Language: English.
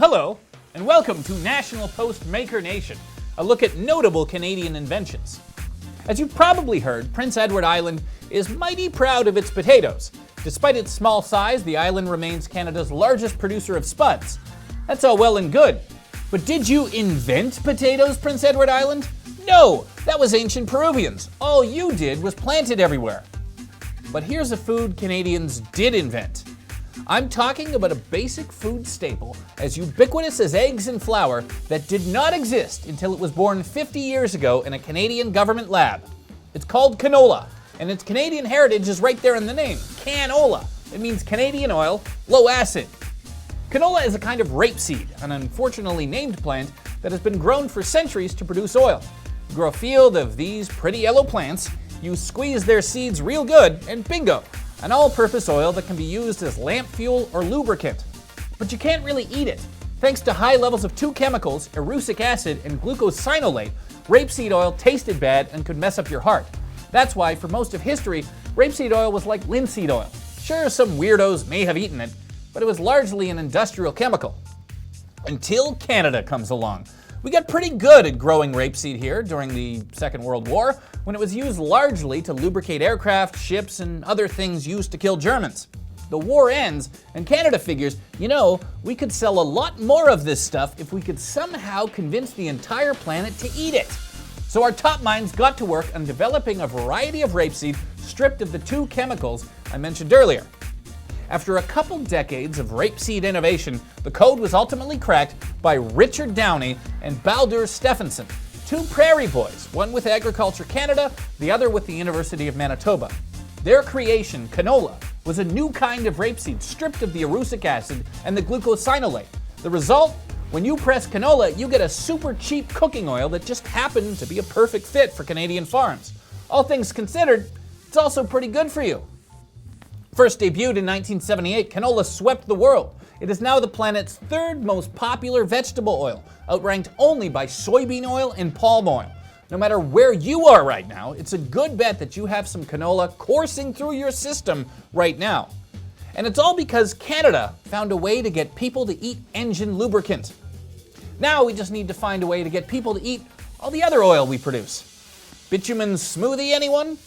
Hello, and welcome to National Post Maker Nation, a look at notable Canadian inventions. As you've probably heard, Prince Edward Island is mighty proud of its potatoes. Despite its small size, the island remains Canada's largest producer of spuds. That's all well and good. But did you invent potatoes, Prince Edward Island? No, that was ancient Peruvians. All you did was plant it everywhere. But here's a food Canadians did invent. I'm talking about a basic food staple as ubiquitous as eggs and flour that did not exist until it was born 50 years ago in a Canadian government lab. It's called canola, and its Canadian heritage is right there in the name, canola. It means Canadian oil, low acid. Canola is a kind of rapeseed, an unfortunately named plant that has been grown for centuries to produce oil. You grow a field of these pretty yellow plants, you squeeze their seeds real good, and bingo, an all-purpose oil that can be used as lamp fuel or lubricant. But you can't really eat it. Thanks to high levels of two chemicals, erucic acid and glucosinolate, rapeseed oil tasted bad and could mess up your heart. That's why, for most of history, rapeseed oil was like linseed oil. Sure, some weirdos may have eaten it, but it was largely an industrial chemical. Until Canada comes along. We got pretty good at growing rapeseed here during the Second World War, when it was used largely to lubricate aircraft, ships, and other things used to kill Germans. The war ends, and Canada figures, we could sell a lot more of this stuff if we could somehow convince the entire planet to eat it. So our top minds got to work on developing a variety of rapeseed stripped of the two chemicals I mentioned earlier. After a couple decades of rapeseed innovation, the code was ultimately cracked by Richard Downey and Baldur Stephenson, two prairie boys, one with Agriculture Canada, the other with the University of Manitoba. Their creation, canola, was a new kind of rapeseed stripped of the erucic acid and the glucosinolate. The result? When you press canola, you get a super cheap cooking oil that just happened to be a perfect fit for Canadian farms. All things considered, it's also pretty good for you. First debuted in 1978, canola swept the world. It is now the planet's third most popular vegetable oil, outranked only by soybean oil and palm oil. No matter where you are right now, it's a good bet that you have some canola coursing through your system right now. And it's all because Canada found a way to get people to eat engine lubricant. Now we just need to find a way to get people to eat all the other oil we produce. Bitumen smoothie, anyone?